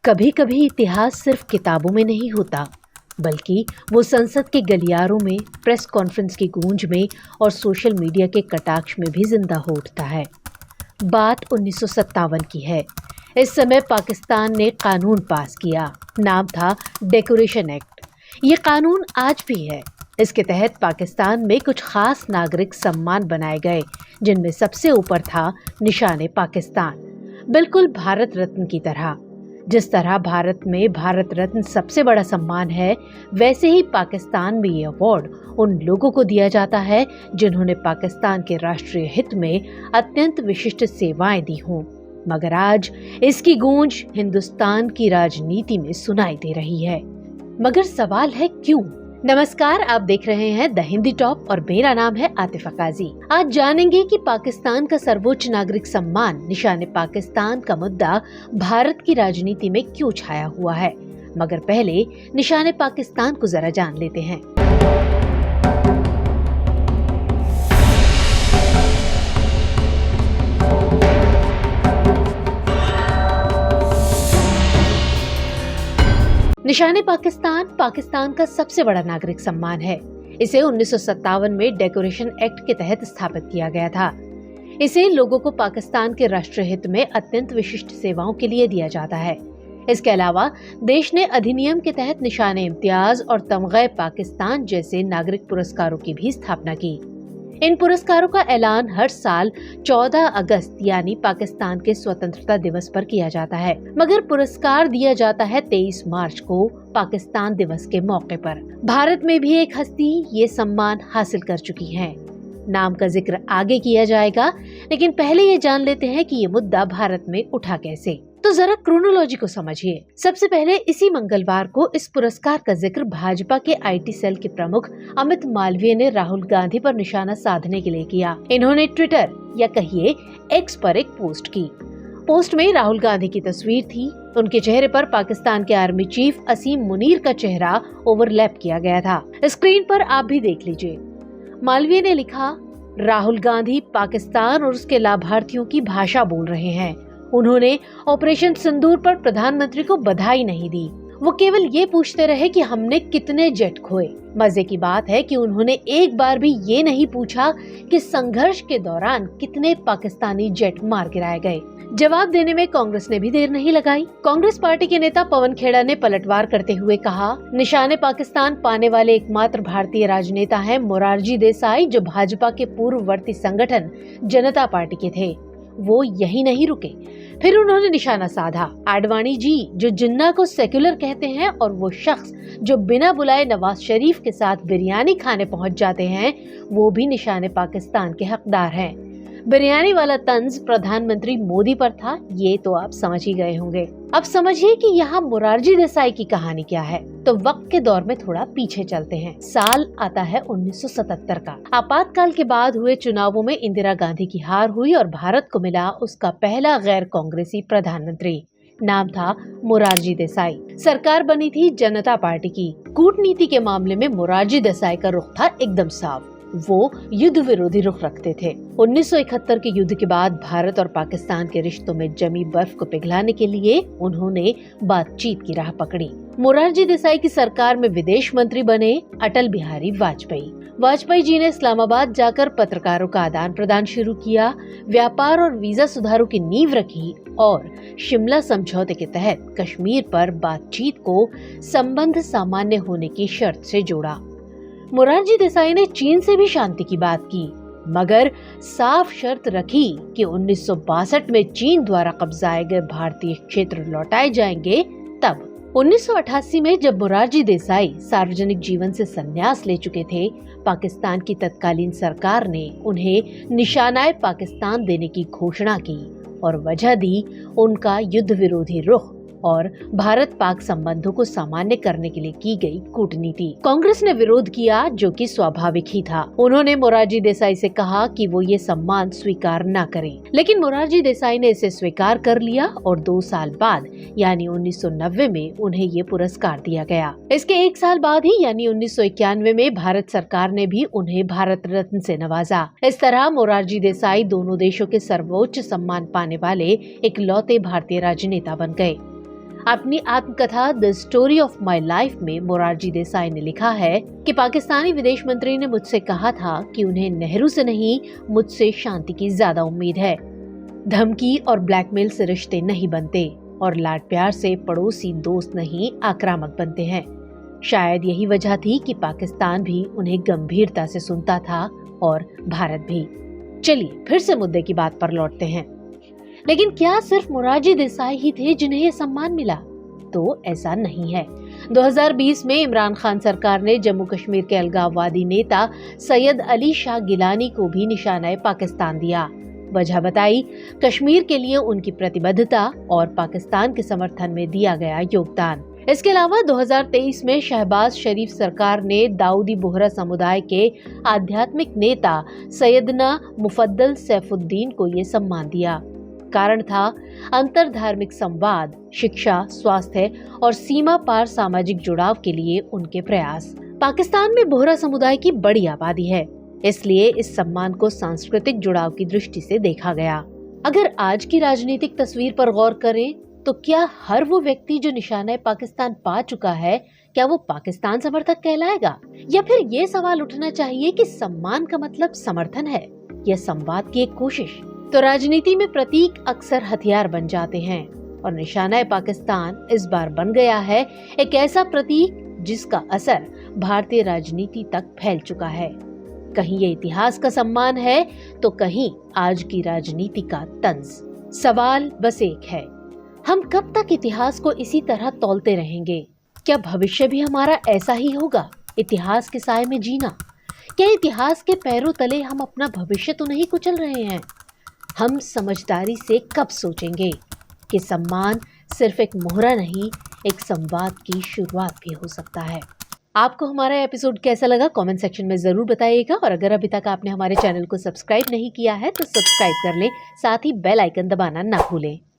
कभी कभी इतिहास सिर्फ किताबों में नहीं होता, बल्कि वो संसद के गलियारों में, प्रेस कॉन्फ्रेंस की गूंज में और सोशल मीडिया के कटाक्ष में भी जिंदा हो उठता है। बात 1957 की है। इस समय पाकिस्तान ने कानून पास किया। नाम था डेकोरेशन एक्ट। ये कानून आज भी है। इसके तहत पाकिस्तान में कुछ खास नागरिक सम्मान बनाए गए, जिनमें सबसे ऊपर था निशाने पाकिस्तान, बिल्कुल भारत रत्न की तरह। जिस तरह भारत में भारत रत्न सबसे बड़ा सम्मान है, वैसे ही पाकिस्तान में ये अवार्ड उन लोगों को दिया जाता है जिन्होंने पाकिस्तान के राष्ट्रीय हित में अत्यंत विशिष्ट सेवाएं दी हों। मगर आज इसकी गूंज हिंदुस्तान की राजनीति में सुनाई दे रही है। मगर सवाल है क्यों? नमस्कार, आप देख रहे हैं द हिंदी टॉप और मेरा नाम है आतिफा काजी। आज जानेंगे कि पाकिस्तान का सर्वोच्च नागरिक सम्मान निशाने पाकिस्तान का मुद्दा भारत की राजनीति में क्यों छाया हुआ है। मगर पहले निशाने पाकिस्तान को जरा जान लेते हैं। निशाने पाकिस्तान पाकिस्तान का सबसे बड़ा नागरिक सम्मान है। इसे 1957 में डेकोरेशन एक्ट के तहत स्थापित किया गया था। इसे लोगों को पाकिस्तान के राष्ट्रीय हित में अत्यंत विशिष्ट सेवाओं के लिए दिया जाता है। इसके अलावा देश ने अधिनियम के तहत निशाने इम्तियाज और तमग़े पाकिस्तान जैसे नागरिक पुरस्कारों की भी स्थापना की। इन पुरस्कारों का ऐलान हर साल 14 अगस्त यानी पाकिस्तान के स्वतंत्रता दिवस पर किया जाता है, मगर पुरस्कार दिया जाता है 23 मार्च को पाकिस्तान दिवस के मौके पर। भारत में भी एक हस्ती ये सम्मान हासिल कर चुकी है। नाम का जिक्र आगे किया जाएगा, लेकिन पहले ये जान लेते हैं कि ये मुद्दा भारत में उठा कैसे। तो जरा क्रोनोलॉजी को समझिए। सबसे पहले इसी मंगलवार को इस पुरस्कार का जिक्र भाजपा के आईटी सेल के प्रमुख अमित मालवीय ने राहुल गांधी पर निशाना साधने के लिए किया। इन्होंने ट्विटर या कहिए एक्स पर एक पोस्ट की। पोस्ट में राहुल गांधी की तस्वीर थी। उनके चेहरे पर पाकिस्तान के आर्मी चीफ असीम मुनीर का चेहरा ओवरलैप किया गया था। स्क्रीन पर आप भी देख लीजिए। मालवीय ने लिखा, राहुल गांधी पाकिस्तान और उसके लाभार्थियों की भाषा बोल रहे हैं। उन्होंने ऑपरेशन सिंदूर पर प्रधानमंत्री को बधाई नहीं दी। वो केवल ये पूछते रहे कि हमने कितने जेट खोए। मजे की बात है कि उन्होंने एक बार भी ये नहीं पूछा कि संघर्ष के दौरान कितने पाकिस्तानी जेट मार गिराए गए। जवाब देने में कांग्रेस ने भी देर नहीं लगाई। कांग्रेस पार्टी के नेता पवन खेड़ा ने पलटवार करते हुए कहा, निशाने पाकिस्तान पाने वाले एकमात्र भारतीय राजनेता हैं मोरारजी देसाई, जो भाजपा के पूर्ववर्ती संगठन जनता पार्टी के थे। वो यही नहीं रुके, फिर उन्होंने निशाना साधा आडवाणी जी, जो जिन्ना को सेक्युलर कहते हैं, और वो शख्स जो बिना बुलाए नवाज शरीफ के साथ बिरयानी खाने पहुंच जाते हैं, वो भी निशाने पाकिस्तान के हकदार हैं। बिरयानी वाला तंज प्रधानमंत्री मोदी पर था, ये तो आप समझ ही गए होंगे। अब समझिए कि यहाँ मोरारजी देसाई की कहानी क्या है। तो वक्त के दौर में थोड़ा पीछे चलते हैं। साल आता है 1977 का। आपातकाल के बाद हुए चुनावों में इंदिरा गांधी की हार हुई और भारत को मिला उसका पहला गैर कांग्रेसी प्रधानमंत्री। नाम था मोरारजी देसाई। सरकार बनी थी जनता पार्टी की। कूटनीति के मामले में मोरारजी देसाई का रुख था एकदम साफ। वो युद्ध विरोधी रुख रखते थे। 1971 के युद्ध के बाद भारत और पाकिस्तान के रिश्तों में जमी बर्फ को पिघलाने के लिए उन्होंने बातचीत की राह पकड़ी। मोरारजी देसाई की सरकार में विदेश मंत्री बने अटल बिहारी वाजपेयी। वाजपेयी जी ने इस्लामाबाद जाकर पत्रकारों का आदान प्रदान शुरू किया, व्यापार और वीजा सुधारों की नींव रखी और शिमला समझौते के तहत कश्मीर पर बातचीत को संबंध सामान्य होने की शर्त से जोड़ा। मोरारजी देसाई ने चीन से भी शांति की बात की, मगर साफ शर्त रखी कि 1962 में चीन द्वारा कब्जाए गए भारतीय क्षेत्र लौटाए जाएंगे। तब 1988 में जब मोरारजी देसाई सार्वजनिक जीवन से संन्यास ले चुके थे, पाकिस्तान की तत्कालीन सरकार ने उन्हें निशानाए पाकिस्तान देने की घोषणा की और वजह दी उनका युद्ध विरोधी रुख और भारत पाक संबंधों को सामान्य करने के लिए की गई कूटनीति। कांग्रेस ने विरोध किया, जो कि स्वाभाविक ही था। उन्होंने मोरारजी देसाई से कहा कि वो ये सम्मान स्वीकार न करें, लेकिन मोरारजी देसाई ने इसे स्वीकार कर लिया और 2 साल बाद यानी 1990 में उन्हें ये पुरस्कार दिया गया। इसके 1 साल बाद ही यानी 1991 में भारत सरकार ने भी उन्हें भारत रत्न से नवाजा। इस तरह मोरारजी देसाई दोनों देशों के सर्वोच्च सम्मान पाने वाले इकलौते भारतीय राजनेता बन गए। अपनी आत्मकथा the story of my life में मोरारजी देसाई ने लिखा है कि पाकिस्तानी विदेश मंत्री ने मुझसे कहा था कि उन्हें नेहरू से नहीं, मुझसे शांति की ज्यादा उम्मीद है। धमकी और ब्लैकमेल से रिश्ते नहीं बनते और लाड प्यार से पड़ोसी दोस्त नहीं, आक्रामक बनते हैं। शायद यही वजह थी कि पाकिस्तान भी उन्हें गंभीरता से सुनता था और भारत भी। चलिए फिर से मुद्दे की बात पर लौटते हैं। लेकिन क्या सिर्फ मोरारजी देसाई ही थे जिन्हें यह सम्मान मिला? तो ऐसा नहीं है। 2020 में इमरान खान सरकार ने जम्मू कश्मीर के अलगाववादी नेता सैयद अली शाह गिलानी को भी निशाना पाकिस्तान दिया। वजह बताई, कश्मीर के लिए उनकी प्रतिबद्धता और पाकिस्तान के समर्थन में दिया गया योगदान। इसके अलावा 2023 में शहबाज शरीफ सरकार ने दाऊदी बोहरा समुदाय के आध्यात्मिक नेता सैयदना मुफद्दल सैफुद्दीन को ये सम्मान दिया। कारण था अंतर धार्मिक संवाद, शिक्षा, स्वास्थ्य और सीमा पार सामाजिक जुड़ाव के लिए उनके प्रयास। पाकिस्तान में बोहरा समुदाय की बड़ी आबादी है, इसलिए इस सम्मान को सांस्कृतिक जुड़ाव की दृष्टि से देखा गया। अगर आज की राजनीतिक तस्वीर पर गौर करें तो क्या हर वो व्यक्ति जो निशाना पाकिस्तान पा चुका है, क्या वो पाकिस्तान समर्थक कहलाएगा? या फिर ये सवाल उठना चाहिए कि सम्मान का मतलब समर्थन है या संवाद की एक कोशिश? तो राजनीति में प्रतीक अक्सर हथियार बन जाते हैं और निशाना पाकिस्तान इस बार बन गया है एक ऐसा प्रतीक जिसका असर भारतीय राजनीति तक फैल चुका है। कहीं ये इतिहास का सम्मान है तो कहीं आज की राजनीति का तंज। सवाल बस एक है, हम कब तक इतिहास को इसी तरह तौलते रहेंगे? क्या भविष्य भी हमारा ऐसा ही होगा, इतिहास के साए में जीना? क्या इतिहास के पैरों तले हम अपना भविष्य तो नहीं कुचल रहे हैं? हम समझदारी से कब सोचेंगे कि सम्मान सिर्फ एक मोहरा नहीं, एक संवाद की शुरुआत भी हो सकता है। आपको हमारा एपिसोड कैसा लगा कमेंट सेक्शन में जरूर बताइएगा और अगर अभी तक आपने हमारे चैनल को सब्सक्राइब नहीं किया है तो सब्सक्राइब कर लें, साथ ही बेल आइकन दबाना ना भूलें।